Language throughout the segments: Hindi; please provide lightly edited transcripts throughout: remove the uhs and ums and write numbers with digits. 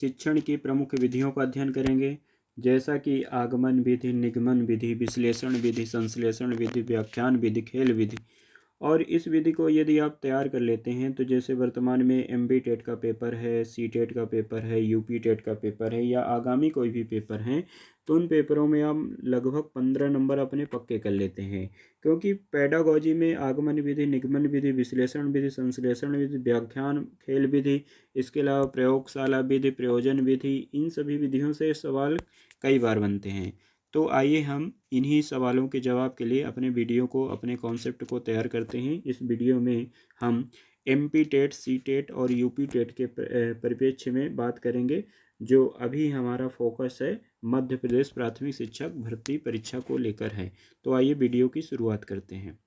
शिक्षण की प्रमुख विधियों का अध्ययन करेंगे, जैसा कि आगमन विधि, निगमन विधि, विश्लेषण विधि, संश्लेषण विधि, व्याख्यान विधि, खेल विधि। और इस विधि को यदि आप तैयार कर लेते हैं तो जैसे वर्तमान में एमबी टेट का पेपर है, सी टेट का पेपर है, यूपी टेट का पेपर है या आगामी कोई भी पेपर है, तो उन पेपरों में हम लगभग 15 नंबर अपने पक्के कर लेते हैं। क्योंकि पेडागोजी में आगमन विधि, निगमन विधि, विश्लेषण विधि, संश्लेषण विधि, व्याख्यान, खेल विधि, इसके अलावा प्रयोगशाला विधि, प्रयोजन विधि, इन सभी विधियों से सवाल कई बार बनते हैं। तो आइए हम इन्हीं सवालों के जवाब के लिए अपने वीडियो को, अपने कॉन्सेप्ट को तैयार करते हैं। इस वीडियो में हम एमपी टेट, सी टेट और यूपी टेट के परिप्रेक्ष्य में बात करेंगे, जो अभी हमारा फोकस है मध्य प्रदेश प्राथमिक शिक्षक भर्ती परीक्षा को लेकर है। तो आइए वीडियो की शुरुआत करते हैं।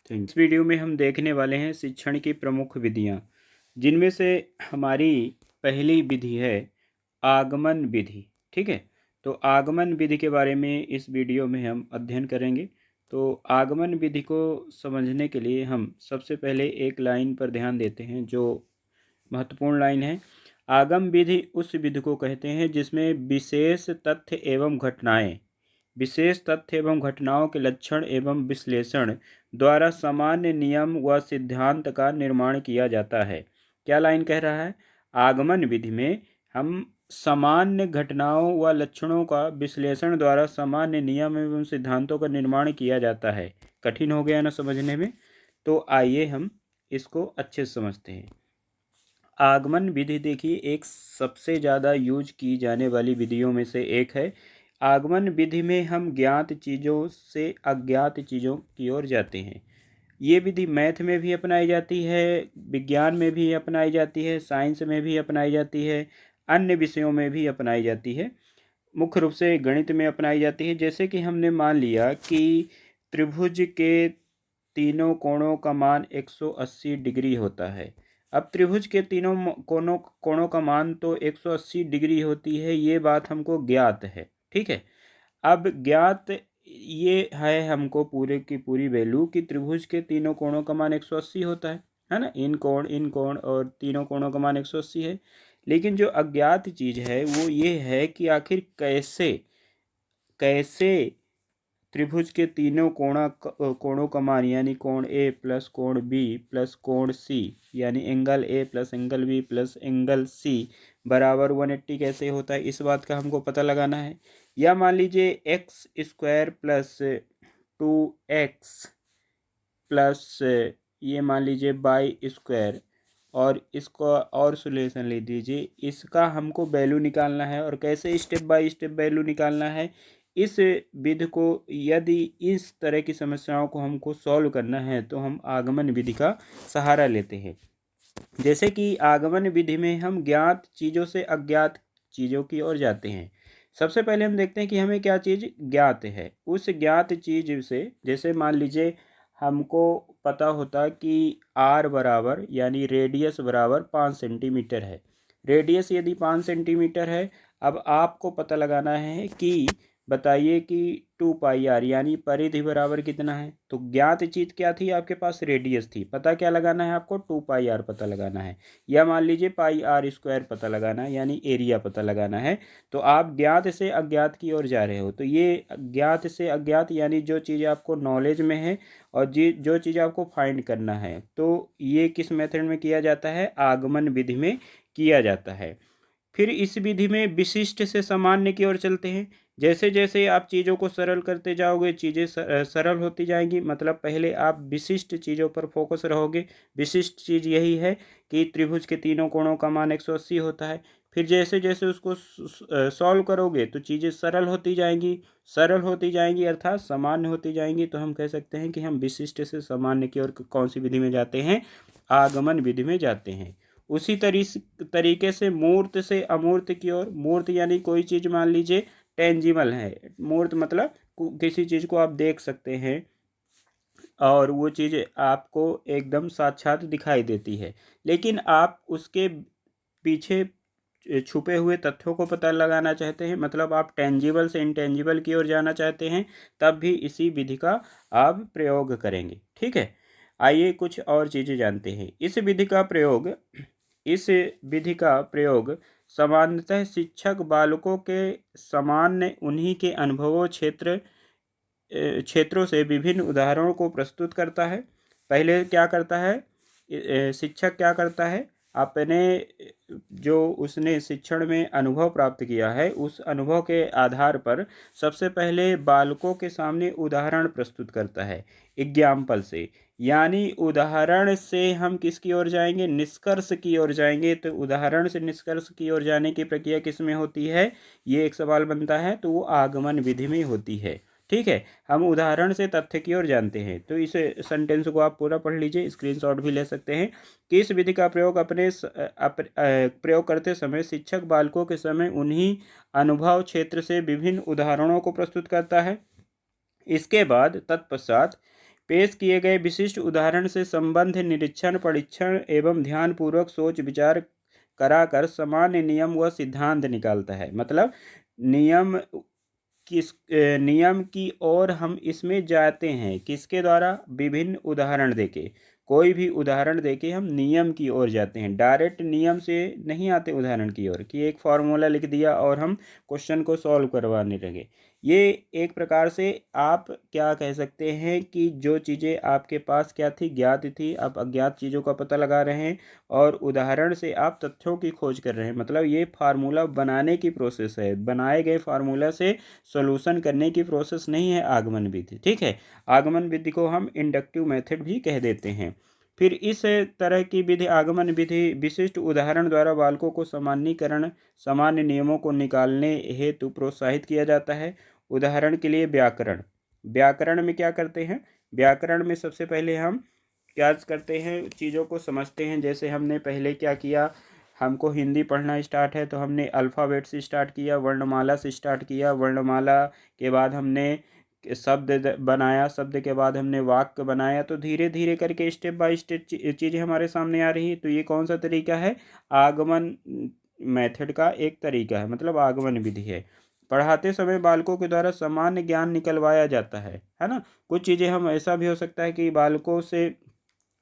थैंक्स। इस वीडियो में हम देखने वाले हैं शिक्षण की प्रमुख विधियाँ, जिनमें से हमारी पहली विधि है आगमन विधि। ठीक है, तो आगमन विधि के बारे में इस वीडियो में हम अध्ययन करेंगे। तो आगमन विधि को समझने के लिए हम सबसे पहले एक लाइन पर ध्यान देते हैं, जो महत्वपूर्ण लाइन है। आगम विधि उस विधि को कहते हैं जिसमें विशेष तथ्य एवं घटनाओं के लक्षण एवं विश्लेषण द्वारा सामान्य नियम व सिद्धांत का निर्माण किया जाता है। क्या लाइन कह रहा है? आगमन विधि में हम सामान्य घटनाओं व लक्षणों का विश्लेषण द्वारा सामान्य नियम एवं सिद्धांतों का निर्माण किया जाता है। कठिन हो गया ना समझने में? तो आइए हम इसको अच्छे से समझते हैं। आगमन विधि देखिए एक सबसे ज़्यादा यूज की जाने वाली विधियों में से एक है। आगमन विधि में हम ज्ञात चीज़ों से अज्ञात चीज़ों की ओर जाते हैं। ये विधि मैथ में भी अपनाई जाती है, विज्ञान में भी अपनाई जाती है, साइंस में भी अपनाई जाती है, अन्य विषयों में भी अपनाई जाती है। मुख्य रूप से गणित में अपनाई जाती है। जैसे कि हमने मान लिया कि त्रिभुज के तीनों कोणों का मान 180 डिग्री होता है। अब त्रिभुज के तीनों कोणों का मान तो 180 डिग्री होती है, ये बात हमको ज्ञात है। ठीक है, अब ज्ञात ये है हमको पूरे की पूरी वैल्यू कि त्रिभुज के तीनों कोणों का मान 180 होता है ना। इन कोण और तीनों कोणों का मान 180 है। लेकिन जो अज्ञात चीज़ है वो ये है कि आखिर कैसे त्रिभुज के तीनों कोणों का मान यानी कोण ए प्लस कोण बी प्लस कोण सी यानी angle A plus angle B plus angle C बराबर 180 कैसे होता है, इस बात का हमको पता लगाना है। या मान लीजिए x square plus 2x plus ये मान लीजिए बाई स्क्वायर, और इसको और सोल्यूशन ले दीजिए। इसका हमको वैल्यू निकालना है, और कैसे स्टेप बाय स्टेप वैल्यू निकालना है। इस विधि को यदि इस तरह की समस्याओं को हमको सॉल्व करना है तो हम आगमन विधि का सहारा लेते हैं। जैसे कि आगमन विधि में हम ज्ञात चीज़ों से अज्ञात चीज़ों की ओर जाते हैं। सबसे पहले हम देखते हैं कि हमें क्या चीज़ ज्ञात है। उस ज्ञात चीज़ से, जैसे मान लीजिए हमको पता होता कि आर बराबर यानी रेडियस बराबर 5 सेंटीमीटर है। रेडियस यदि 5 सेंटीमीटर है, अब आपको पता लगाना है कि बताइए कि 2πr यानी परिधि बराबर कितना है। तो ज्ञात चीज़ क्या थी आपके पास? रेडियस थी। पता क्या लगाना है आपको? 2πr पता लगाना है। या मान लीजिए πr² पता लगाना है, यानी एरिया पता लगाना है। तो आप ज्ञात से अज्ञात की ओर जा रहे हो। तो ये ज्ञात से अज्ञात यानी जो चीज़ आपको नॉलेज में है और जो चीज़ आपको फाइंड करना है, तो ये किस मेथड में किया जाता है? आगमन विधि में किया जाता है। फिर इस विधि में विशिष्ट से सामान्य की ओर चलते हैं। जैसे जैसे आप चीज़ों को सरल करते जाओगे, चीज़ें सरल होती जाएंगी। मतलब पहले आप विशिष्ट चीज़ों पर फोकस रहोगे। विशिष्ट चीज़ यही है कि त्रिभुज के तीनों कोणों का मान 180 होता है। फिर जैसे जैसे उसको सॉल्व करोगे तो चीज़ें सरल होती जाएंगी अर्थात सामान्य होती जाएंगी। तो हम कह सकते हैं कि हम विशिष्ट से सामान्य की ओर कौन सी विधि में जाते हैं? आगमन विधि में जाते हैं। उसी तरीके से मूर्त से अमूर्त की ओर। मूर्त यानी कोई चीज़ मान लीजिए टेंजिबल है। मूर्त मतलब किसी चीज़ को आप देख सकते हैं और वो चीज़ आपको एकदम साक्षात दिखाई देती है, लेकिन आप उसके पीछे छुपे हुए तथ्यों को पता लगाना चाहते हैं, मतलब आप टेंजिबल से इंटेंजिबल की ओर जाना चाहते हैं, तब भी इसी विधि का आप प्रयोग करेंगे। ठीक है, आइए कुछ और चीज़ें जानते हैं। इस विधि का प्रयोग सामान्यतः शिक्षक बालकों के सामान्य उन्हीं के अनुभवों क्षेत्रों से विभिन्न उदाहरणों को प्रस्तुत करता है। पहले क्या करता है, शिक्षक क्या करता है, अपने जो उसने शिक्षण में अनुभव प्राप्त किया है उस अनुभव के आधार पर सबसे पहले बालकों के सामने उदाहरण प्रस्तुत करता है एग्जाम्पल से। यानी उदाहरण से हम किसकी ओर जाएंगे, निष्कर्ष की ओर जाएंगे। तो उदाहरण से निष्कर्ष की ओर जाने की प्रक्रिया किस में होती है, ये एक सवाल बनता है, तो वो आगमन विधि में होती है। ठीक है, हम उदाहरण से तथ्य की ओर जानते हैं। तो इस सेंटेंस को आप पूरा पढ़ लीजिए, स्क्रीनशॉट भी ले सकते हैं कि इस विधि का प्रयोग प्रयोग करते समय शिक्षक बालकों के समय उन्हीं अनुभव क्षेत्र से विभिन्न उदाहरणों को प्रस्तुत करता है। इसके बाद तत्पश्चात पेश किए गए विशिष्ट उदाहरण से संबंध निरीक्षण परीक्षण एवं ध्यानपूर्वक सोच विचार कराकर सामान्य नियम व सिद्धांत निकालता है। मतलब नियम नियम की ओर हम इसमें जाते हैं किसके द्वारा, विभिन्न उदाहरण देके, कोई भी उदाहरण देके हम नियम की ओर जाते हैं। डायरेक्ट नियम से नहीं आते उदाहरण की ओर कि एक फार्मूला लिख दिया और हम क्वेश्चन को सॉल्व करवाने लगे। ये एक प्रकार से आप क्या कह सकते हैं कि जो चीज़ें आपके पास क्या थी, ज्ञात थी, आप अज्ञात चीज़ों का पता लगा रहे हैं और उदाहरण से आप तथ्यों की खोज कर रहे हैं। मतलब ये फार्मूला बनाने की प्रोसेस है, बनाए गए फार्मूला से सॉल्यूशन करने की प्रोसेस नहीं है आगमन विधि। ठीक है, आगमन विधि को हम इंडक्टिव मेथड भी कह देते हैं। फिर इस तरह की विधि आगमन विधि विशिष्ट उदाहरण द्वारा बालकों को सामान्यीकरण सामान्य नियमों को निकालने हेतु प्रोत्साहित किया जाता है। उदाहरण के लिए व्याकरण, व्याकरण में क्या करते हैं, व्याकरण में सबसे पहले हम क्या करते हैं, चीज़ों को समझते हैं। जैसे हमने पहले क्या किया, हमको हिंदी पढ़ना स्टार्ट है तो हमने अल्फ़ाबेट से स्टार्ट किया, वर्णमाला से स्टार्ट किया, वर्णमाला के बाद हमने शब्द बनाया, शब्द के बाद हमने वाक्य बनाया। तो धीरे धीरे करके स्टेप बाय स्टेप चीज़ें हमारे सामने आ रही है। तो ये कौन सा तरीका है, आगमन मेथड का एक तरीका है, मतलब आगमन विधि है। पढ़ाते समय बालकों के द्वारा सामान्य ज्ञान निकलवाया जाता है ना। कुछ चीज़ें हम ऐसा भी हो सकता है कि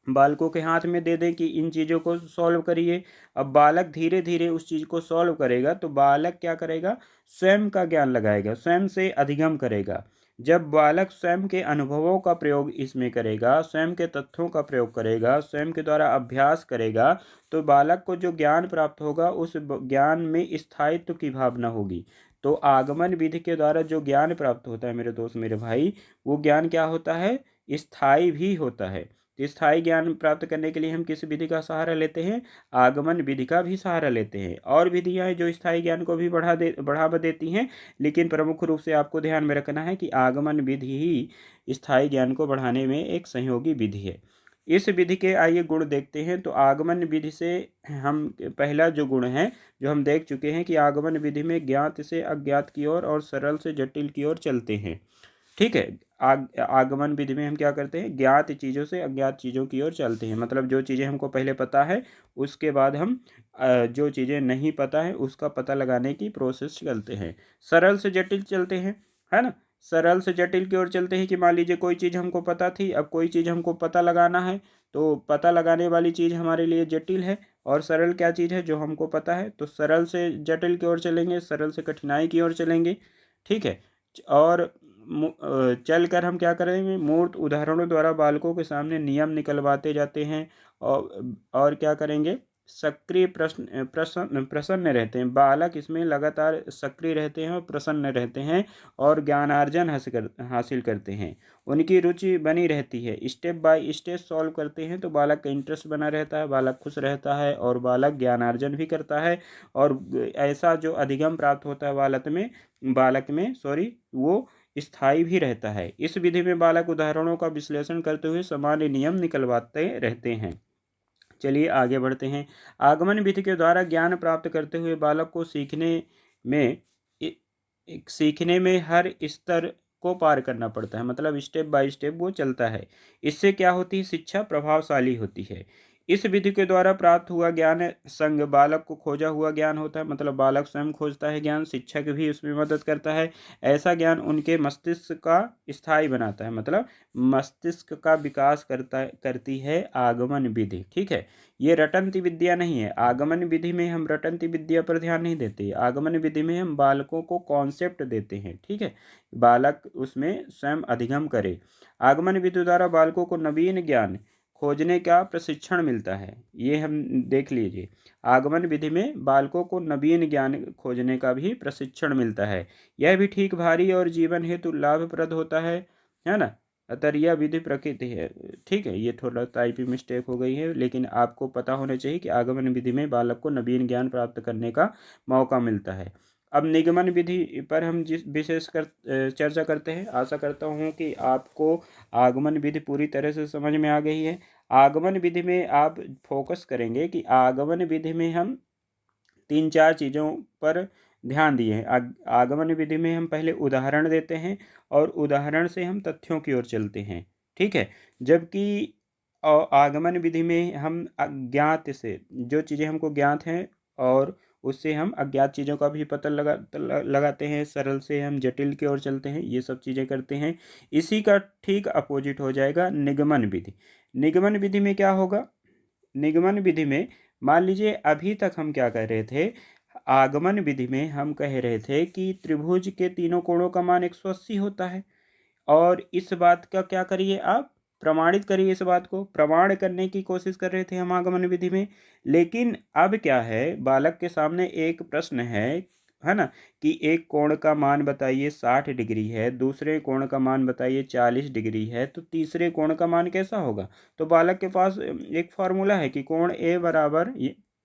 बालकों के हाथ में दे दें कि इन चीज़ों को सॉल्व करिए। अब बालक धीरे धीरे उस चीज़ को सॉल्व करेगा तो बालक क्या करेगा, स्वयं का ज्ञान लगाएगा, स्वयं से अधिगम करेगा। जब बालक स्वयं के अनुभवों का प्रयोग इसमें करेगा, स्वयं के तथ्यों का प्रयोग करेगा, स्वयं के द्वारा अभ्यास करेगा, तो बालक को जो ज्ञान प्राप्त होगा उस ज्ञान में स्थायित्व की भावना होगी। तो आगमन विधि के द्वारा जो ज्ञान प्राप्त होता है मेरे दोस्त मेरे भाई, वो ज्ञान क्या होता है, स्थायी भी होता है। तो स्थायी ज्ञान प्राप्त करने के लिए हम किस विधि का सहारा लेते हैं, आगमन विधि का भी सहारा लेते हैं। और विधियाँ हैं जो स्थायी ज्ञान को भी बढ़ावा देती हैं, लेकिन प्रमुख रूप से आपको ध्यान में रखना है कि आगमन विधि ही स्थायी ज्ञान को बढ़ाने में एक सहयोगी विधि है। इस विधि के आइए गुण देखते हैं। तो आगमन विधि से हम पहला जो गुण है जो हम देख चुके हैं कि आगमन विधि में ज्ञात से अज्ञात की ओर और सरल से जटिल की ओर चलते हैं। ठीक है, आगमन विधि में हम क्या करते हैं, ज्ञात चीज़ों से अज्ञात चीज़ों की ओर चलते हैं। मतलब जो चीज़ें हमको पहले पता है उसके बाद हम जो चीज़ें नहीं पता है उसका पता लगाने की प्रोसेस चलते हैं। सरल से जटिल चलते हैं, है ना। सरल से जटिल की ओर चलते हैं कि मान लीजिए कोई चीज़ हमको पता थी, अब कोई चीज़ हमको पता लगाना है, तो पता लगाने वाली चीज़ हमारे लिए जटिल है। और सरल क्या चीज़ है, जो हमको पता है। तो सरल से जटिल की ओर चलेंगे, सरल से कठिनाई की ओर चलेंगे। ठीक है, और चल कर हम क्या करेंगे, मूर्त उदाहरणों द्वारा बालकों के सामने नियम निकलवाते जाते हैं। और क्या करेंगे, सक्रिय प्रसन्न रहते हैं बालक, इसमें लगातार सक्रिय रहते हैं और प्रसन्न रहते हैं और ज्ञानार्जन हासिल करते हैं। उनकी रुचि बनी रहती है, स्टेप बाय स्टेप सॉल्व करते हैं तो बालक का इंटरेस्ट बना रहता है, बालक खुश रहता है और बालक ज्ञानार्जन भी करता है। और ऐसा जो अधिगम प्राप्त होता है बालक में वो स्थायी भी रहता है। इस विधि में बालक उदाहरणों का विश्लेषण करते हुए सामान्य नियम निकलवाते रहते हैं। चलिए आगे बढ़ते हैं। आगमन विधि के द्वारा ज्ञान प्राप्त करते हुए बालक को में सीखने में हर स्तर को पार करना पड़ता है। मतलब स्टेप बाय स्टेप वो चलता है। इससे क्या होती है, शिक्षा प्रभावशाली होती है। इस विधि के द्वारा प्राप्त हुआ ज्ञान संग बालक को खोजा हुआ ज्ञान होता है, मतलब बालक स्वयं खोजता है ज्ञान, शिक्षक भी उसमें मदद करता है। ऐसा ज्ञान उनके मस्तिष्क का स्थायी बनाता है, मतलब मस्तिष्क का विकास करती है आगमन विधि। ठीक है, ये रटंती विद्या नहीं है। आगमन विधि में हम रटंती विद्या पर ध्यान नहीं देते, आगमन विधि में हम बालकों को कॉन्सेप्ट देते हैं। ठीक है, बालक उसमें स्वयं अधिगम करे। आगमन विधि द्वारा बालकों को नवीन ज्ञान खोजने का प्रशिक्षण मिलता है, ये हम देख लीजिए। आगमन विधि में बालकों को नवीन ज्ञान खोजने का भी प्रशिक्षण मिलता है। यह भी ठीक भारी और जीवन हेतु लाभप्रद होता है ना। अतः यह विधि प्रकृति है। ठीक है, ये थोड़ा टाइपिंग मिस्टेक हो गई है, लेकिन आपको पता होना चाहिए कि आगमन विधि में बालक को नवीन ज्ञान प्राप्त करने का मौका मिलता है। अब निगमन विधि पर हम जिस विशेषकर चर्चा करते हैं, आशा करता हूँ कि आपको आगमन विधि पूरी तरह से समझ में आ गई है। आगमन विधि में आप फोकस करेंगे कि आगमन विधि में हम 3-4 चीज़ों पर ध्यान दिए हैं। आगमन विधि में हम पहले उदाहरण देते हैं और उदाहरण से हम तथ्यों की ओर चलते हैं। ठीक है, जबकि आगमन विधि में हम अज्ञात से जो चीज़ें हमको ज्ञात हैं और उससे हम अज्ञात चीज़ों का भी पता लगाते हैं, सरल से हम जटिल की ओर चलते हैं, ये सब चीज़ें करते हैं। इसी का ठीक अपोजिट हो जाएगा निगमन विधि। निगमन विधि में क्या होगा? निगमन विधि में मान लीजिए अभी तक हम क्या कह रहे थे, आगमन विधि में हम कह रहे थे कि त्रिभुज के तीनों कोणों का मान 180 होता है। और इस बात का क्या करिए, आप प्रमाणित करिए, इस बात को प्रमाण करने की कोशिश कर रहे थे हम आगमन विधि में। लेकिन अब क्या है, बालक के सामने एक प्रश्न है ना, कि एक कोण का मान बताइए 60 डिग्री है, दूसरे कोण का मान बताइए 40 डिग्री है, तो तीसरे कोण का मान कैसा होगा? तो बालक के पास एक फॉर्मूला है कि कोण ए बराबर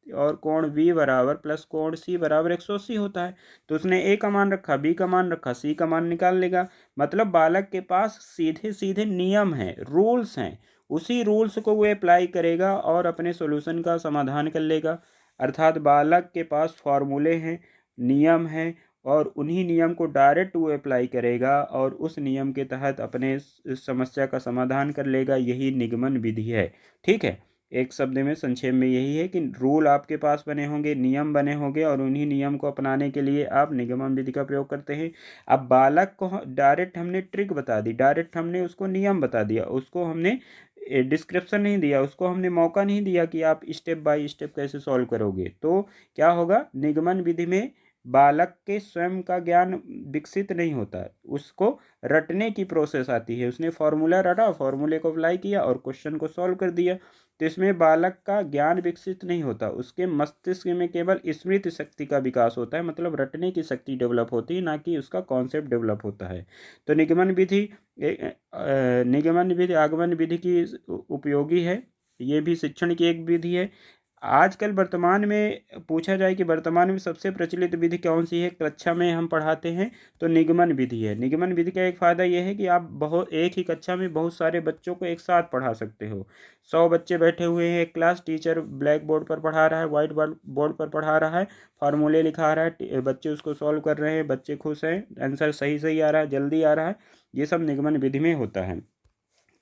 और कोण बी बराबर प्लस कोण सी बराबर 180 होता है। तो उसने ए का मान रखा, बी का मान रखा, सी का मान निकाल लेगा। मतलब बालक के पास सीधे सीधे नियम हैं, रूल्स हैं, उसी रूल्स को वो अप्लाई करेगा और अपने सॉल्यूशन का समाधान कर लेगा। अर्थात बालक के पास फॉर्मूले हैं, नियम हैं, और उन्हीं नियम को डायरेक्ट वो अप्लाई करेगा और उस नियम के तहत अपने समस्या का समाधान कर लेगा। यही निगमन विधि है। ठीक है, एक शब्द में संक्षेप में यही है कि रूल आपके पास बने होंगे, नियम बने होंगे, और उन्हीं नियम को अपनाने के लिए आप निगमन विधि का प्रयोग करते हैं। अब बालक को डायरेक्ट हमने ट्रिक बता दी, डायरेक्ट हमने उसको नियम बता दिया, उसको हमने डिस्क्रिप्शन नहीं दिया, उसको हमने मौका नहीं दिया कि आप स्टेप बाय स्टेप कैसे सॉल्व करोगे। तो क्या होगा, निगमन विधि में बालक के स्वयं का ज्ञान विकसित नहीं होता है, उसको रटने की प्रोसेस आती है। उसने फॉर्मूला रटा, फॉर्मूले को अप्लाई किया और क्वेश्चन को सॉल्व कर दिया। तो इसमें बालक का ज्ञान विकसित नहीं होता, उसके मस्तिष्क में केवल स्मृति शक्ति का विकास होता है, मतलब रटने की शक्ति डेवलप होती है, ना कि उसका कॉन्सेप्ट डेवलप होता है। तो निगमन विधि आगमन विधि की उपयोगी है, ये भी शिक्षण की एक विधि है। आजकल वर्तमान में पूछा जाए कि वर्तमान में सबसे प्रचलित विधि कौन सी है, कक्षा में हम पढ़ाते हैं, तो निगमन विधि है। निगमन विधि का एक फ़ायदा यह है कि आप एक ही कक्षा में बहुत सारे बच्चों को एक साथ पढ़ा सकते हो। 100 बच्चे बैठे हुए हैं एक क्लास, टीचर ब्लैक बोर्ड पर पढ़ा रहा है, वाइट बोर्ड पर पढ़ा रहा है, फार्मूले लिखा रहा है, बच्चे उसको सॉल्व कर रहे हैं, बच्चे खुश हैं, आंसर सही सही आ रहा है, जल्दी आ रहा है। ये सब निगमन विधि में होता है।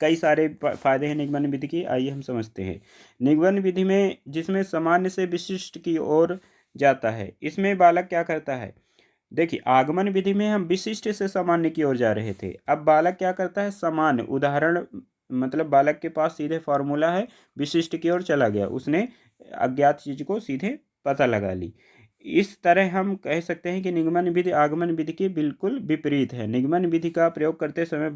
कई सारे फायदे हैं निगमन विधि की, आइए हम समझते हैं। निगमन विधि में जिसमें सामान्य से विशिष्ट की ओर जाता है, इसमें बालक क्या करता है? देखिए, आगमन विधि में हम विशिष्ट से सामान्य की ओर जा रहे थे, अब बालक क्या करता है? सामान्य उदाहरण, मतलब बालक के पास सीधे फॉर्मूला है, विशिष्ट की ओर चला गया, उसने अज्ञात चीज को सीधे पता लगा ली। इस तरह हम कह सकते हैं कि निगमन विधि आगमन विधि के बिल्कुल विपरीत है। निगमन विधि का प्रयोग करते समय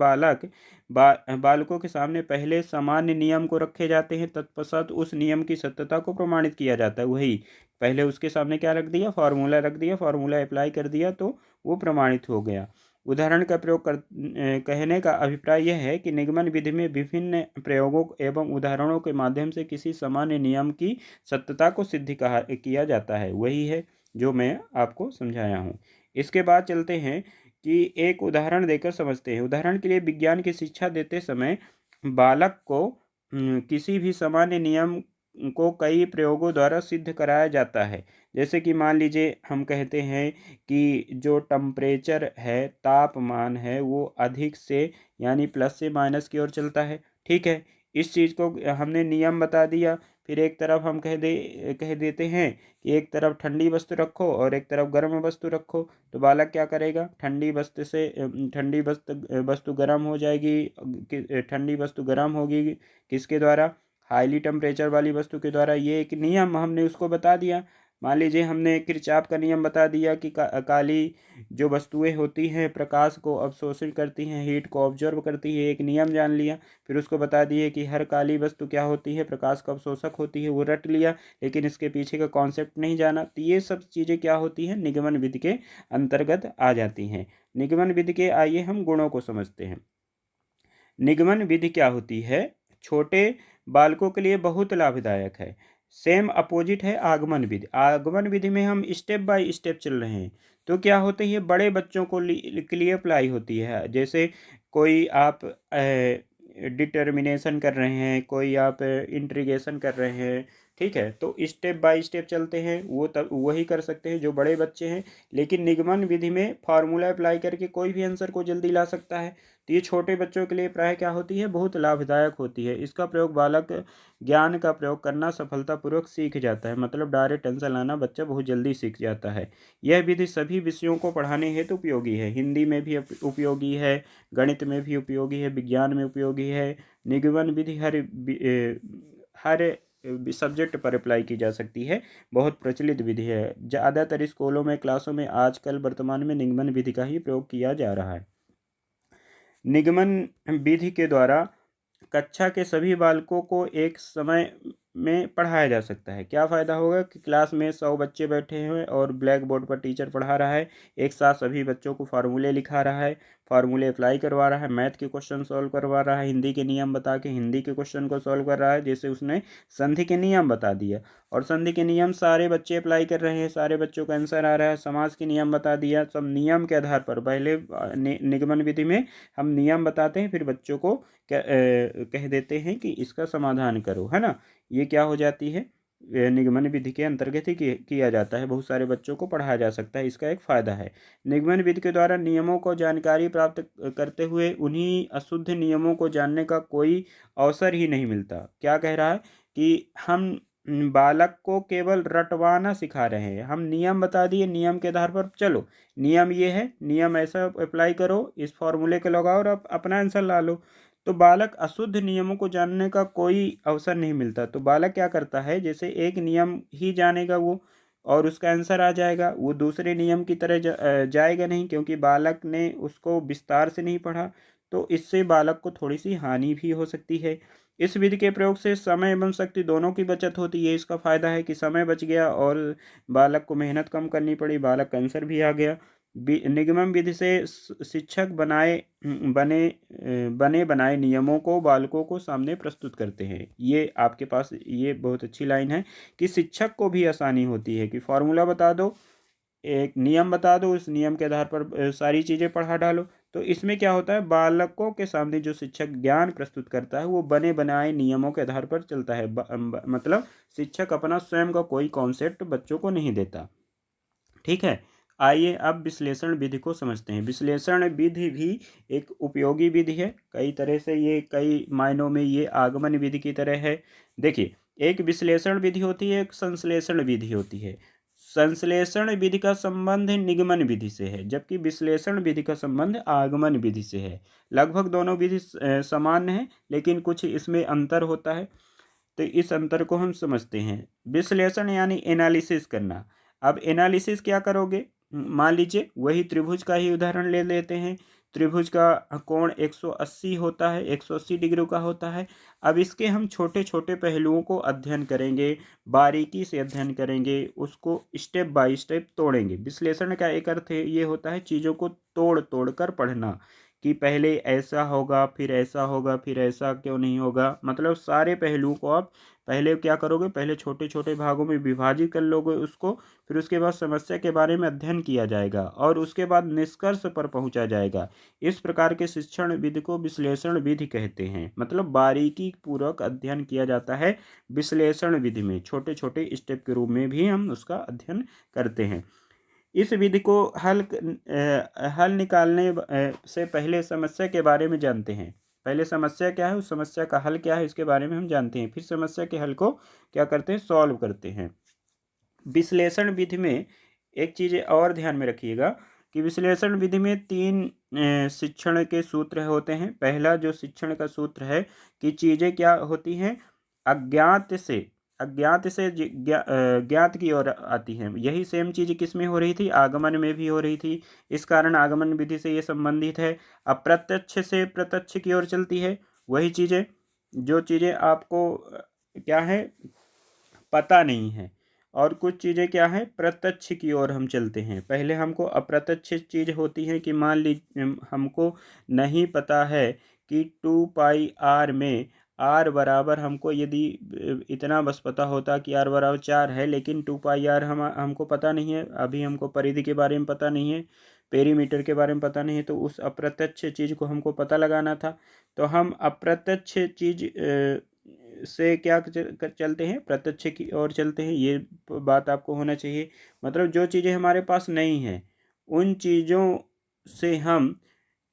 बालकों के सामने पहले सामान्य नियम को रखे जाते हैं, तत्पश्चात उस नियम की सत्यता को प्रमाणित किया जाता है। वही पहले उसके सामने क्या रख दिया? फॉर्मूला रख दिया, फॉर्मूला अप्लाई कर दिया, तो वो प्रमाणित हो गया। उदाहरण का प्रयोग कहने का अभिप्राय यह है कि निगमन विधि में विभिन्न प्रयोगों एवं उदाहरणों के माध्यम से किसी सामान्य नियम की सत्यता को सिद्ध किया जाता है। वही है जो मैं आपको समझाया हूँ। इसके बाद चलते हैं कि एक उदाहरण देकर समझते हैं। उदाहरण के लिए विज्ञान की शिक्षा देते समय बालक को किसी भी सामान्य नियम को कई प्रयोगों द्वारा सिद्ध कराया जाता है। जैसे कि मान लीजिए हम कहते हैं कि जो टेम्परेचर है, तापमान है, वो अधिक से यानी प्लस से माइनस की ओर चलता है। ठीक है, इस चीज़ को हमने नियम बता दिया। फिर एक तरफ हम कह देते हैं कि एक तरफ ठंडी वस्तु रखो और एक तरफ गर्म वस्तु रखो, तो बालक क्या करेगा, ठंडी वस्तु गर्म हो जाएगी। ठंडी वस्तु गर्म होगी किसके द्वारा, हाईली टेम्परेचर वाली वस्तु के द्वारा। ये एक नियम हमने उसको बता दिया। मान लीजिए हमने किरचॉफ का नियम बता दिया कि काली जो वस्तुएं होती हैं प्रकाश को अवशोषित करती हैं, हीट को ऑब्जर्व करती है, एक नियम जान लिया। फिर उसको बता दिए कि हर काली वस्तु क्या होती है, प्रकाश का अवशोषक होती है, वो रट लिया, लेकिन इसके पीछे का कॉन्सेप्ट नहीं जाना। तो ये सब चीज़ें क्या होती हैं, निगमन विधि के अंतर्गत आ जाती हैं। निगमन विधि के आइए हम गुणों को समझते हैं। निगमन विधि क्या होती है, छोटे बालकों के लिए बहुत लाभदायक है। सेम अपोजिट है आगमन विधि। आगमन विधि में हम स्टेप बाय स्टेप चल रहे हैं, तो क्या होती है, बड़े बच्चों के लिए अप्लाई होती है। जैसे कोई आप डिटर्मिनेशन कर रहे हैं, कोई आप इंट्रीगेशन कर रहे हैं, ठीक है, तो स्टेप बाय स्टेप चलते हैं, वो तब वही कर सकते हैं जो बड़े बच्चे हैं। लेकिन निगमन विधि में फार्मूला अप्लाई करके कोई भी आंसर को जल्दी ला सकता है। तो ये छोटे बच्चों के लिए प्राय क्या होती है, बहुत लाभदायक होती है। इसका प्रयोग बालक ज्ञान का प्रयोग करना सफलतापूर्वक सीख जाता है, मतलब डायरेक्ट आंसर लाना बच्चा बहुत जल्दी सीख जाता है। यह विधि सभी विषयों को पढ़ाने हेतु उपयोगी है। हिंदी में भी उपयोगी है, गणित में भी उपयोगी है, विज्ञान में उपयोगी है। निगमन विधि हर सब्जेक्ट पर अप्लाई की जा सकती है, बहुत प्रचलित विधि है। ज़्यादातर स्कूलों में, क्लासों में आजकल वर्तमान में निगमन विधि का ही प्रयोग किया जा रहा है। निगमन विधि के द्वारा कक्षा के सभी बालकों को एक समय में पढ़ाया जा सकता है। क्या फ़ायदा होगा कि क्लास में 100 बच्चे बैठे हैं और ब्लैक बोर्ड पर टीचर पढ़ा रहा है, एक साथ सभी बच्चों को फार्मूले लिखा रहा है, फार्मूले अप्लाई करवा रहा है, मैथ के क्वेश्चन सॉल्व करवा रहा है, हिंदी के नियम बता के हिंदी के क्वेश्चन को सॉल्व कर रहा है, जैसे उसने संधि के नियम बता दिया और संधि के नियम सारे बच्चे अप्लाई कर रहे हैं, सारे बच्चों का आंसर आ रहा है। समास के नियम बता दिया, सब नियम के आधार पर। पहले निगमन विधि में हम नियम बताते हैं, फिर बच्चों को कह देते हैं कि इसका समाधान करो, है ना। ये क्या हो जाती है, निगमन विधि के अंतर्गत ही किया जाता है, बहुत सारे बच्चों को पढ़ाया जा सकता है, इसका एक फ़ायदा है। निगमन विधि के द्वारा नियमों को जानकारी प्राप्त करते हुए उन्हीं अशुद्ध नियमों को जानने का कोई अवसर ही नहीं मिलता। क्या कह रहा है कि हम बालक को केवल रटवाना सिखा रहे हैं। हम नियम बता दिए, नियम के आधार पर चलो, नियम ये है, नियम ऐसा अप्लाई करो, इस फॉर्मूले के लगाओ और अपना आंसर ला लो। तो बालक अशुद्ध नियमों को जानने का कोई अवसर नहीं मिलता। तो बालक क्या करता है, जैसे एक नियम ही जानेगा वो और उसका आंसर आ जाएगा, वो दूसरे नियम की तरह जाएगा नहीं, क्योंकि बालक ने उसको विस्तार से नहीं पढ़ा। तो इससे बालक को थोड़ी सी हानि भी हो सकती है। इस विधि के प्रयोग से समय एवं शक्ति दोनों की बचत होती है। इसका फायदा है कि समय बच गया और बालक को मेहनत कम करनी पड़ी, बालक का आंसर भी आ गया। निगमन विधि से शिक्षक बने बनाए नियमों को बालकों को सामने प्रस्तुत करते हैं। ये आपके पास ये बहुत अच्छी लाइन है कि शिक्षक को भी आसानी होती है कि फॉर्मूला बता दो, एक नियम बता दो, उस नियम के आधार पर सारी चीज़ें पढ़ा डालो। तो इसमें क्या होता है, बालकों के सामने जो शिक्षक ज्ञान प्रस्तुत करता है वो बने बनाए नियमों के आधार पर चलता है। मतलब शिक्षक अपना स्वयं का कोई कॉन्सेप्ट बच्चों को नहीं देता। ठीक है, आइए अब विश्लेषण विधि को समझते हैं। विश्लेषण विधि भी एक उपयोगी विधि है, कई तरह से ये कई मायनों में ये आगमन विधि की तरह है। देखिए, एक विश्लेषण विधि होती है, एक संश्लेषण विधि होती है। संश्लेषण विधि का संबंध निगमन विधि से है, जबकि विश्लेषण विधि का संबंध आगमन विधि से है। लगभग दोनों विधि समान है, लेकिन कुछ इसमें अंतर होता है। तो इस अंतर को हम समझते हैं। विश्लेषण यानी एनालिसिस करना। अब एनालिसिस क्या करोगे, मान लीजिए वही त्रिभुज का ही उदाहरण ले लेते हैं। त्रिभुज का कोण 180 होता है, 180 डिग्री का होता है। अब इसके हम छोटे छोटे पहलुओं को अध्ययन करेंगे, बारीकी से अध्ययन करेंगे, उसको स्टेप बाय स्टेप तोड़ेंगे। विश्लेषण का एक अर्थ ये होता है चीज़ों को तोड़ तोड़ कर पढ़ना, कि पहले ऐसा होगा, फिर ऐसा होगा, फिर ऐसा क्यों नहीं होगा। मतलब सारे पहलुओं को आप पहले क्या करोगे, पहले छोटे छोटे भागों में विभाजित कर लोगे उसको, फिर उसके बाद समस्या के बारे में अध्ययन किया जाएगा और उसके बाद निष्कर्ष पर पहुंचा जाएगा। इस प्रकार के शिक्षण विधि को विश्लेषण विधि कहते हैं। मतलब बारीकी पूर्वक अध्ययन किया जाता है विश्लेषण विधि में, छोटे छोटे स्टेप के रूप में भी हम उसका अध्ययन करते हैं। इस विधि को हल निकालने से पहले समस्या के बारे में जानते हैं। पहले समस्या क्या है, उस समस्या का हल क्या है, इसके बारे में हम जानते हैं, फिर समस्या के हल को क्या करते हैं, सॉल्व करते हैं। विश्लेषण विधि में एक चीज़ और ध्यान में रखिएगा कि विश्लेषण विधि में 3 शिक्षण के सूत्र होते हैं। पहला जो शिक्षण का सूत्र है कि चीज़ें क्या होती हैं, अज्ञात से ज्ञात की ओर आती हैं। यही सेम चीज़ किस में हो रही थी, आगमन में भी हो रही थी। इस कारण आगमन विधि से ये संबंधित है। अप्रत्यक्ष से प्रत्यक्ष की ओर चलती है। वही चीज़ें जो चीज़ें आपको क्या है, पता नहीं है, और कुछ चीज़ें क्या है, प्रत्यक्ष की ओर हम चलते हैं। पहले हमको अप्रत्यक्ष चीज़ होती है कि मान लीजिए हमको नहीं पता है कि 2πr में r बराबर, हमको यदि इतना बस पता होता कि r बराबर 4 है, लेकिन 2πr हमको पता नहीं है, अभी हमको परिधि के बारे में पता नहीं है, पेरीमीटर के बारे में पता नहीं है, तो उस अप्रत्यक्ष चीज़ को हमको पता लगाना था। तो हम अप्रत्यक्ष चीज़ से क्या चलते हैं, प्रत्यक्ष की ओर चलते हैं। ये बात आपको होना चाहिए। मतलब जो चीज़ें हमारे पास नहीं हैं, उन चीज़ों से हम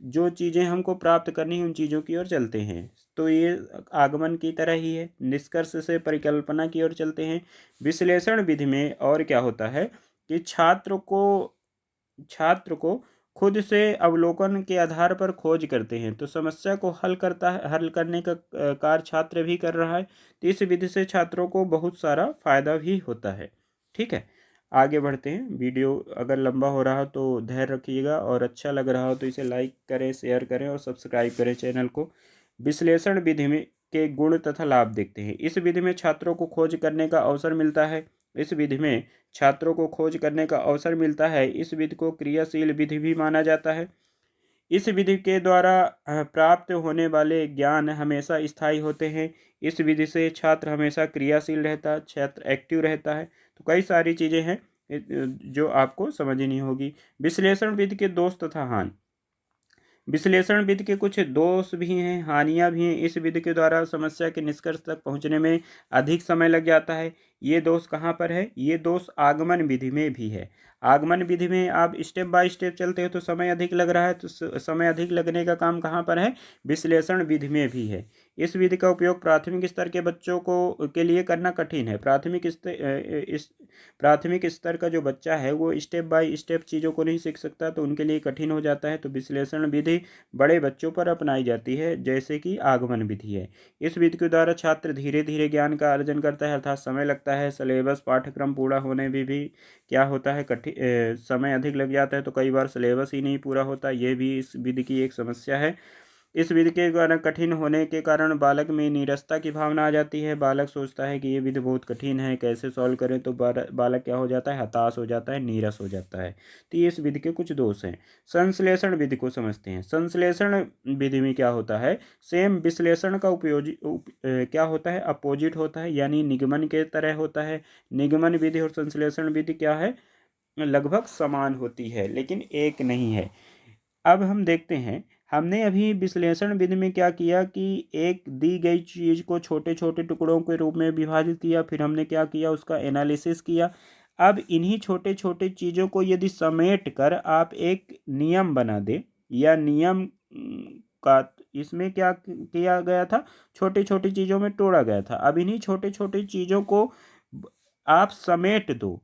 जो चीज़ें हमको प्राप्त करनी है, उन चीज़ों की ओर चलते हैं। तो ये आगमन की तरह ही है। निष्कर्ष से परिकल्पना की ओर चलते हैं। विश्लेषण विधि में और क्या होता है कि छात्र को खुद से अवलोकन के आधार पर खोज करते हैं। तो समस्या को हल करने का कार्य छात्र भी कर रहा है। तो इस विधि से छात्रों को बहुत सारा फायदा भी होता है। ठीक है, आगे बढ़ते हैं। वीडियो अगर लंबा हो रहा हो तो धैर्य रखिएगा, और अच्छा लग रहा हो तो इसे लाइक करें, शेयर करें और सब्सक्राइब करें चैनल को। विश्लेषण विधि में के गुण तथा लाभ देखते हैं। इस विधि में छात्रों को खोज करने का अवसर मिलता है। इस विधि में छात्रों को खोज करने का अवसर मिलता है। इस विधि को क्रियाशील विधि भी माना जाता है। इस विधि के द्वारा प्राप्त होने वाले ज्ञान हमेशा स्थायी होते हैं। इस विधि से छात्र हमेशा क्रियाशील रहता है, छात्र एक्टिव रहता है। तो कई सारी चीज़ें हैं जो आपको समझनी होगी। विश्लेषण विधि के दोष तथा हानि। विश्लेषण विधि के कुछ दोष भी हैं, हानियां भी हैं। इस विधि के द्वारा समस्या के निष्कर्ष तक पहुंचने में अधिक समय लग जाता है। ये दोष कहाँ पर है, ये दोष आगमन विधि में भी है। आगमन विधि में आप स्टेप बाय स्टेप चलते हो तो समय अधिक लग रहा है, तो समय अधिक लगने का काम कहाँ पर है, विश्लेषण विधि में भी है। इस विधि का उपयोग प्राथमिक स्तर के बच्चों को के लिए करना कठिन है। प्राथमिक स्तर का जो बच्चा है वो स्टेप बाय स्टेप चीज़ों को नहीं सीख सकता, तो उनके लिए कठिन हो जाता है। तो विश्लेषण विधि बड़े बच्चों पर अपनाई जाती है, जैसे कि आगमन विधि है। इस विधि के द्वारा छात्र धीरे धीरे ज्ञान का अर्जन करता है, अर्थात समय लगता है। सिलेबस पाठ्यक्रम पूरा होने में भी क्या होता है, समय अधिक लग जाता है, तो कई बार सिलेबस ही नहीं पूरा होता। ये भी इस विधि की एक समस्या है। इस विधि के कारण कठिन होने के कारण बालक में नीरसता की भावना आ जाती है। बालक सोचता है कि ये विधि बहुत कठिन है, कैसे सॉल्व करें, तो बालक क्या हो जाता है, हताश हो जाता है, नीरस हो जाता है। तो ये इस विधि के कुछ दोष हैं। संश्लेषण विधि को समझते हैं। संश्लेषण विधि में क्या होता है, सेम विश्लेषण का क्या होता है, अपोजिट होता है, यानी निगमन के तरह होता है। निगमन विधि और संश्लेषण विधि क्या है, लगभग समान होती है, लेकिन एक नहीं है। अब हम देखते हैं, हमने अभी विश्लेषण विधि में क्या किया कि एक दी गई चीज़ को छोटे छोटे टुकड़ों के रूप में विभाजित किया, फिर हमने क्या किया, उसका एनालिसिस किया। अब इन्हीं छोटे छोटे चीज़ों को यदि समेट कर आप एक नियम बना दें, या नियम का इसमें क्या किया गया था, छोटी छोटी चीज़ों में तोड़ा गया था। अब इन्हीं छोटे छोटे चीज़ों को आप समेट दो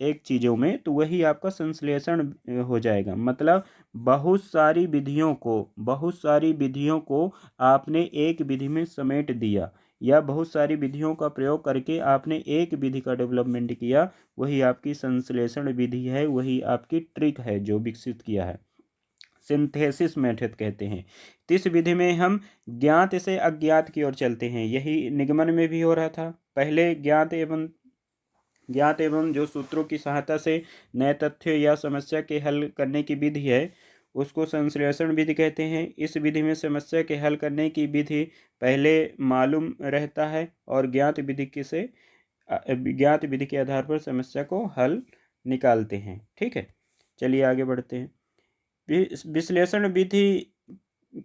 एक चीज़ों में, तो वही आपका संश्लेषण हो जाएगा। मतलब बहुत सारी विधियों को आपने एक विधि में समेट दिया, या बहुत सारी विधियों का प्रयोग करके आपने एक विधि का डेवलपमेंट किया, वही आपकी संश्लेषण विधि है, वही आपकी ट्रिक है जो विकसित किया है। सिंथेसिस मेथड कहते हैं। तो इस विधि में हम ज्ञात से अज्ञात की ओर चलते हैं। यही निगमन में भी हो रहा था। पहले ज्ञात एवं जो सूत्रों की सहायता से नए तथ्य या समस्या के हल करने की विधि है, उसको संश्लेषण विधि कहते हैं। इस विधि में समस्या के हल करने की विधि पहले मालूम रहता है, और ज्ञात विधि के आधार पर समस्या को हल निकालते हैं। ठीक है, चलिए आगे बढ़ते हैं। विश्लेषण विधि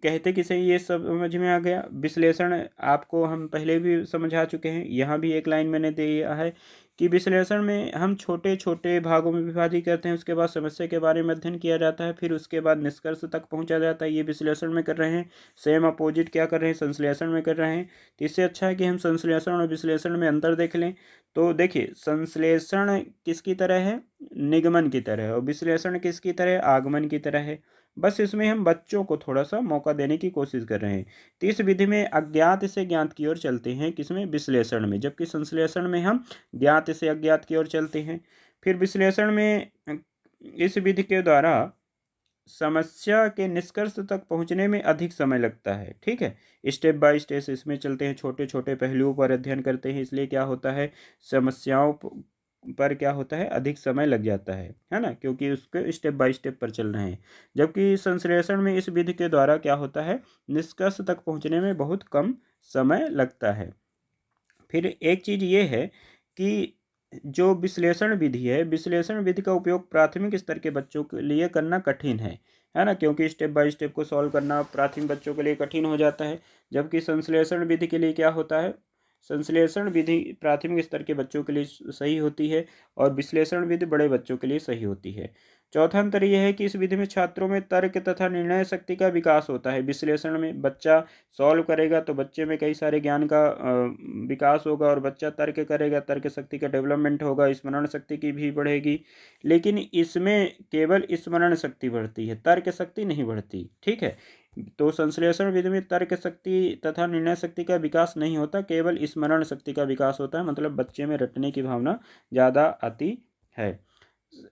कहते किसे, ये सब समझ में आ गया। विश्लेषण आपको हम पहले भी समझा चुके हैं, यहाँ भी एक लाइन मैंने दिया है कि विश्लेषण में हम छोटे छोटे भागों में विभाजित करते हैं, उसके बाद समस्या के बारे में अध्ययन किया जाता है, फिर उसके बाद निष्कर्ष तक पहुंचा जाता है। ये विश्लेषण में कर रहे हैं, सेम अपोजिट क्या कर रहे हैं, संश्लेषण में कर रहे हैं। तो इससे अच्छा है कि हम संश्लेषण और विश्लेषण में अंतर देख लें। तो देखिए, संश्लेषण किसकी तरह है, निगमन की तरह है, और विश्लेषण किसकी तरह है, आगमन की तरह है। बस इसमें हम बच्चों को थोड़ा सा मौका देने की कोशिश कर रहे हैं। तो इस विधि में अज्ञात से ज्ञात की ओर चलते हैं, किसमें, विश्लेषण में, जबकि संश्लेषण में हम ज्ञात से अज्ञात की ओर चलते हैं। फिर विश्लेषण में इस विधि के द्वारा समस्या के निष्कर्ष तक पहुंचने में अधिक समय लगता है। ठीक है, स्टेप बाय स्टेप इसमें चलते हैं, छोटे छोटे पहलुओं पर अध्ययन करते हैं, इसलिए क्या होता है, समस्याओं पर क्या होता है, अधिक समय लग जाता है ना, क्योंकि उसके स्टेप बाय स्टेप पर चल रहे हैं। जबकि संश्लेषण में इस विधि के द्वारा क्या होता है, निष्कर्ष तक पहुंचने में बहुत कम समय लगता है। फिर एक चीज ये है कि जो विश्लेषण विधि है, विश्लेषण विधि का उपयोग प्राथमिक स्तर के बच्चों के लिए करना कठिन है ना, क्योंकि स्टेप बाय स्टेप को सॉल्व करना प्राथमिक बच्चों के लिए कठिन हो जाता है। जबकि संश्लेषण विधि के लिए क्या होता है, संश्लेषण विधि प्राथमिक स्तर के बच्चों के लिए सही होती है, और विश्लेषण विधि बड़े बच्चों के लिए सही होती है। चौथा अंतर यह है कि इस विधि में छात्रों में तर्क तथा निर्णय शक्ति का विकास होता है। विश्लेषण में बच्चा सॉल्व करेगा तो बच्चे में कई सारे ज्ञान का विकास होगा, और बच्चा तर्क करेगा, तर्क शक्ति का डेवलपमेंट होगा, स्मरण शक्ति की भी बढ़ेगी। लेकिन इसमें केवल स्मरण शक्ति बढ़ती है, तर्क शक्ति नहीं बढ़ती। ठीक है, तो संश्लेषण विधि में तर्क शक्ति तथा निर्णय शक्ति का विकास नहीं होता, केवल स्मरण शक्ति का विकास होता है, मतलब बच्चे में रटने की भावना ज़्यादा आती है।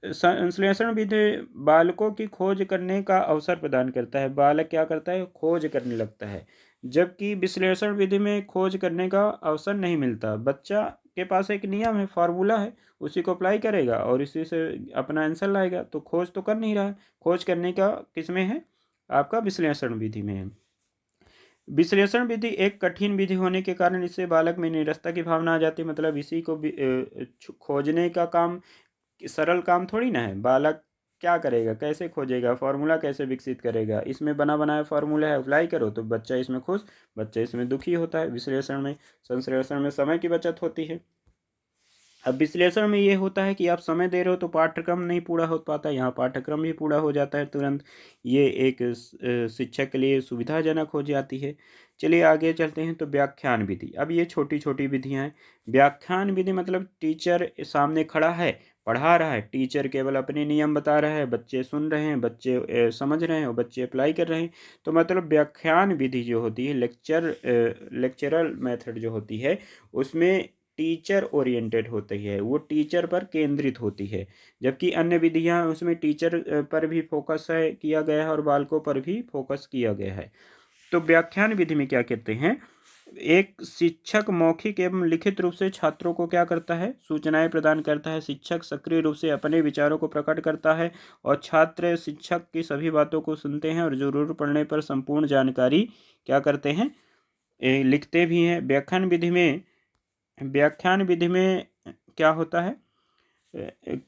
संश्लेषण विधि बालकों की खोज करने का अवसर प्रदान करता है, बालक क्या करता है, खोज करने लगता है। जबकि विश्लेषण विधि में खोज करने का अवसर नहीं मिलता, बच्चा के पास एक नियम है, फार्मूला है, उसी को अप्लाई करेगा और इसी से अपना आंसर लाएगा, तो खोज तो कर नहीं रहा है। खोज करने का किसमें है, आपका विश्लेषण विधि में है। विश्लेषण विधि एक कठिन विधि होने के कारण इससे बालक में निरस्ता की भावना आ जाती है, मतलब इसी को खोजने का काम सरल काम थोड़ी ना है। बालक क्या करेगा, कैसे खोजेगा, फार्मूला कैसे विकसित करेगा, इसमें बना बनाया फार्मूला है, अप्लाई करो तो बच्चा इसमें खुश, बच्चा इसमें दुखी होता है। विश्लेषण में, संश्लेषण में समय की बचत होती है। अब विश्लेषण में ये होता है कि आप समय दे रहे हो तो पाठ्यक्रम नहीं पूरा हो पाता, यहाँ पाठ्यक्रम भी पूरा हो जाता है तुरंत। ये एक शिक्षक के लिए सुविधाजनक हो जाती है। चलिए आगे चलते हैं। तो व्याख्यान विधि, अब ये छोटी छोटी विधियाँ हैं। व्याख्यान विधि मतलब टीचर सामने खड़ा है, पढ़ा रहा है, टीचर केवल अपने नियम बता रहा है, बच्चे सुन रहे हैं, बच्चे समझ रहे हैं और बच्चे अप्लाई कर रहे हैं। तो मतलब व्याख्यान विधि जो होती है, लेक्चरल मेथड जो होती है, उसमें टीचर ओरिएंटेड होती है, वो टीचर पर केंद्रित होती है। जबकि अन्य विधियां उसमें टीचर पर भी फोकस है किया गया है और बालकों पर भी फोकस किया गया है। तो व्याख्यान विधि में क्या कहते हैं, एक शिक्षक मौखिक एवं लिखित रूप से छात्रों को क्या करता है, सूचनाएं प्रदान करता है। शिक्षक सक्रिय रूप से अपने विचारों को प्रकट करता है और छात्र शिक्षक की सभी बातों को सुनते हैं और जरूरत पड़ने पर संपूर्ण जानकारी क्या करते हैं, लिखते भी हैं। व्याख्यान विधि में क्या होता है,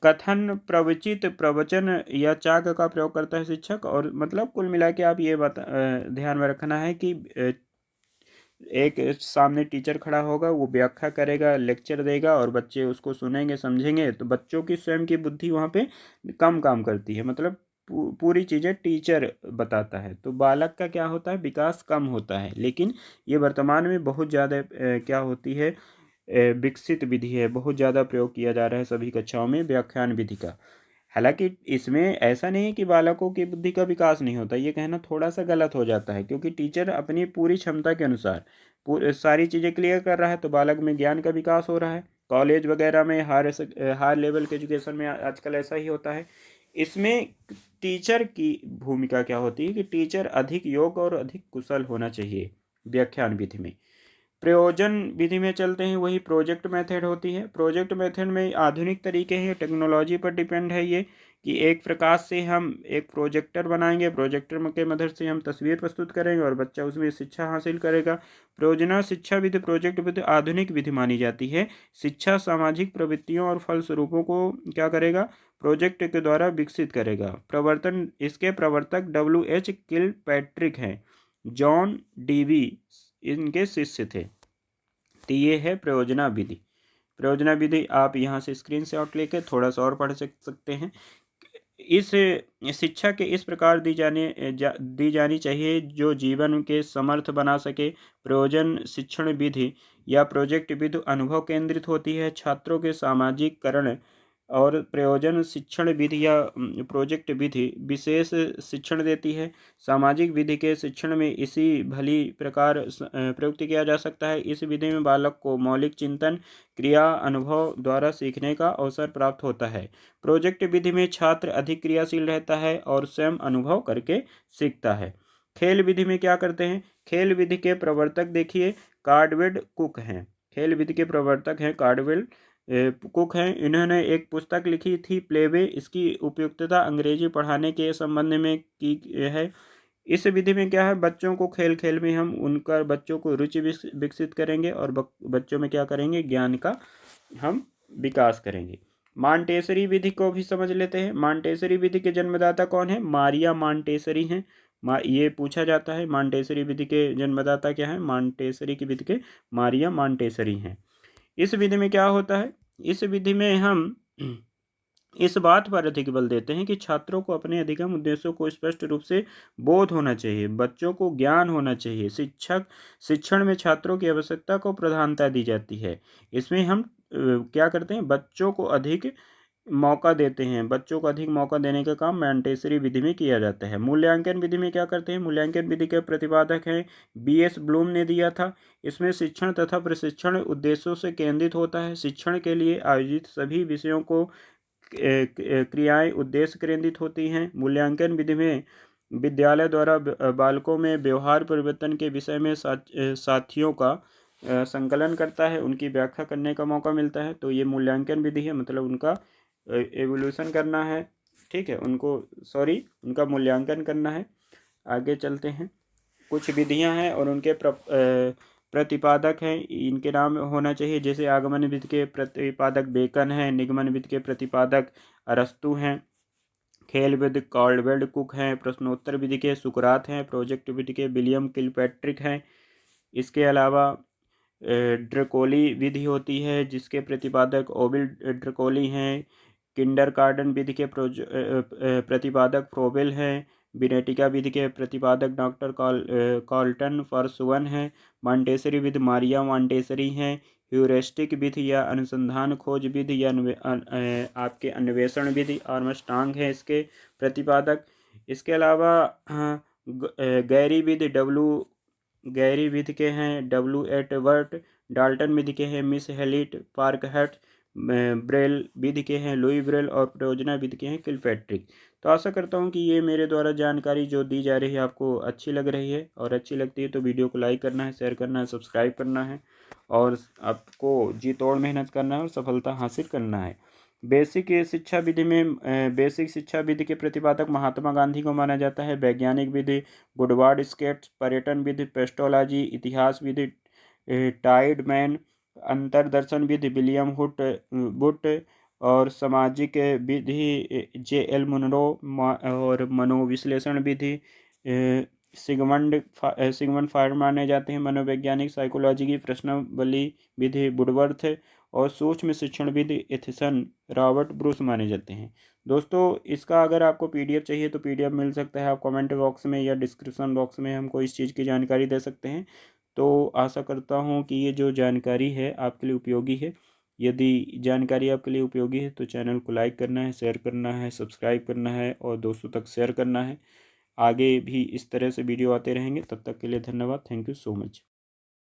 कथन, प्रवचित, प्रवचन या चाक का प्रयोग करता है शिक्षक। और मतलब कुल मिला के आप ये बात ध्यान में रखना है कि एक सामने टीचर खड़ा होगा, वो व्याख्या करेगा, लेक्चर देगा और बच्चे उसको सुनेंगे, समझेंगे। तो बच्चों की स्वयं की बुद्धि वहाँ पे कम काम करती है, मतलब पूरी चीज़ें टीचर बताता है, तो बालक का क्या होता है, विकास कम होता है। लेकिन ये वर्तमान में बहुत ज़्यादा क्या होती है, विकसित विधि है, बहुत ज़्यादा प्रयोग किया जा रहा है सभी कक्षाओं में व्याख्यान विधि का। हालांकि इसमें ऐसा नहीं है कि बालकों की बुद्धि का विकास नहीं होता, ये कहना थोड़ा सा गलत हो जाता है, क्योंकि टीचर अपनी पूरी क्षमता के अनुसार सारी चीज़ें क्लियर कर रहा है, तो बालक में ज्ञान का विकास हो रहा है। कॉलेज वगैरह में हायर लेवल के एजुकेशन में आजकल ऐसा ही होता है। इसमें टीचर की भूमिका क्या होती है कि टीचर अधिक योग्य और अधिक कुशल होना चाहिए व्याख्यान विधि में। प्रयोजन विधि में चलते हैं, वही प्रोजेक्ट मेथड होती है। प्रोजेक्ट मेथड में आधुनिक तरीके हैं, टेक्नोलॉजी पर डिपेंड है ये, कि एक प्रकाश से हम एक प्रोजेक्टर बनाएंगे, प्रोजेक्टर के मदद से हम तस्वीर प्रस्तुत करेंगे और बच्चा उसमें शिक्षा हासिल करेगा। प्रयोजना शिक्षा विधि प्रोजेक्ट विधि आधुनिक विधि मानी जाती है। शिक्षा सामाजिक प्रवृत्तियों और फलस्वरूपों को क्या करेगा, प्रोजेक्ट के द्वारा विकसित करेगा। प्रवर्तन, इसके प्रवर्तक WH किलपैट्रिक हैं, जॉन डीवी इनके शिष्य थे। तो ये है प्रयोजना विधि। परियोजना विधि आप यहाँ से स्क्रीनशॉट लेके थोड़ा सा और पढ़ सकते हैं। इस शिक्षा के इस प्रकार दी जानी चाहिए जो जीवन के समर्थ बना सके। प्रयोजन शिक्षण विधि या प्रोजेक्ट विधि अनुभव केंद्रित होती है, छात्रों के सामाजिककरण, और प्रयोजन शिक्षण विधि या प्रोजेक्ट विधि विशेष शिक्षण देती है। सामाजिक विधि के शिक्षण में इसी भली प्रकार प्रयुक्त किया जा सकता है। इस विधि में बालक को मौलिक चिंतन, क्रिया, अनुभव द्वारा सीखने का अवसर प्राप्त होता है। प्रोजेक्ट विधि में छात्र अधिक क्रियाशील रहता है और स्वयं अनुभव करके सीखता है। खेल विधि में क्या करते हैं? खेल विधि के प्रवर्तक देखिए कार्डवेल कुक हैं। खेल विधि के प्रवर्तक हैं कार्डवेल कुक हैं। इन्होंने एक पुस्तक लिखी थी प्लेवे। इसकी उपयुक्तता अंग्रेजी पढ़ाने के संबंध में की है। इस विधि में क्या है, बच्चों को खेल खेल में हम उनका बच्चों को रुचि विकसित करेंगे और बच्चों में क्या करेंगे, ज्ञान का हम विकास करेंगे। मांटेसरी विधि को भी समझ लेते हैं। मांटेसरी विधि के जन्मदाता कौन है? मारिया मांटेसरी हैं। ये पूछा जाता है मांटेसरी विधि के जन्मदाता क्या है? मांटेसरी की विधि के मारिया मांटेसरी हैं। इस विधि में क्या होता है? इस विधि में हम इस बात पर अधिक बल देते हैं कि छात्रों को अपने अधिगम उद्देश्यों को स्पष्ट रूप से बोध होना चाहिए, बच्चों को ज्ञान होना चाहिए। शिक्षण में छात्रों की आवश्यकता को प्रधानता दी जाती है। इसमें हम क्या करते हैं, बच्चों को अधिक मौका देते हैं। बच्चों को अधिक मौका देने का काम मॉन्टेसरी विधि में किया जाता है। मूल्यांकन विधि में क्या करते हैं? मूल्यांकन विधि के प्रतिपादक हैं BS ब्लूम ने दिया था। इसमें शिक्षण तथा प्रशिक्षण उद्देश्यों से केंद्रित होता है। शिक्षण के लिए आयोजित सभी विषयों को क्रियाएं उद्देश्य केंद्रित होती हैं। मूल्यांकन विधि में विद्यालय द्वारा बालकों में व्यवहार परिवर्तन के विषय में साथियों का संकलन करता है, उनकी व्याख्या करने का मौका मिलता है। तो ये मूल्यांकन विधि है, मतलब उनका एवोल्यूशन करना है, ठीक है, उनका मूल्यांकन करना है। आगे चलते हैं। कुछ विधियां हैं और उनके प्रतिपादक हैं, इनके नाम होना चाहिए। जैसे आगमन विधि के प्रतिपादक बेकन हैं, निगमन विधि के प्रतिपादक अरस्तु हैं, खेल विधि कार्डवेल कुक हैं, प्रश्नोत्तर विधि के सुकरात हैं, प्रोजेक्ट विधि के विलियम किलपैट्रिक हैं। इसके अलावा ड्रकोली विधि होती है जिसके प्रतिपादक ओविल ड्रकोली हैं। किंडरगार्टन विधि के प्रतिपादक फ्रोबेल हैं। बिनेटिका विधि के प्रतिपादक डॉक्टर कार्लटन फॉर्सवन हैं। मॉन्टेसरी विधि मारिया मॉन्टेसरी हैं। ह्यूरिस्टिक विधि या अनुसंधान खोज विधि या आपके अन्वेषण विधि आर्मस्ट्रांग है इसके प्रतिपादक। इसके अलावा गैरी विधि के हैं W. डाल्टन विधि के हैं मिस हेलिट पार्कहर्ट। ब्रेल विधि के हैं लुई ब्रेल और परियोजना विधि के हैं किलपैट्रिक। तो आशा करता हूँ कि ये मेरे द्वारा जानकारी जो दी जा रही है आपको अच्छी लग रही है, और अच्छी लगती है तो वीडियो को लाइक करना है, शेयर करना है, सब्सक्राइब करना है, और आपको जी तोड़ मेहनत करना है और सफलता हासिल करना है। बेसिक शिक्षा विधि के प्रतिपादक महात्मा गांधी को माना जाता है। वैज्ञानिक विधि गुडवार्ड स्केट्स, पर्यटन विधि पेस्टोलॉजी, इतिहास विधि टाइडमैन, अंतरदर्शन विधि विलियम बुट, और सामाजिक विधि JL मुनरो, और मनोविश्लेषण विधि सिगमंड फ्रॉइड माने जाते हैं। मनोवैज्ञानिक साइकोलॉजी की प्रश्नावली विधि वुडवर्थ, और सूक्ष्म शिक्षण विधि एथिसन रॉबर्ट ब्रूस माने जाते हैं। दोस्तों इसका अगर आपको PDF चाहिए तो PDF मिल सकता है, आप कमेंट बॉक्स में या डिस्क्रिप्शन बॉक्स में हमको इस चीज़ की जानकारी दे सकते हैं। तो आशा करता हूँ कि ये जो जानकारी है आपके लिए उपयोगी है। यदि जानकारी आपके लिए उपयोगी है तो चैनल को लाइक करना है, शेयर करना है, सब्सक्राइब करना है और दोस्तों तक शेयर करना है। आगे भी इस तरह से वीडियो आते रहेंगे। तब तक के लिए धन्यवाद। Thank you so much.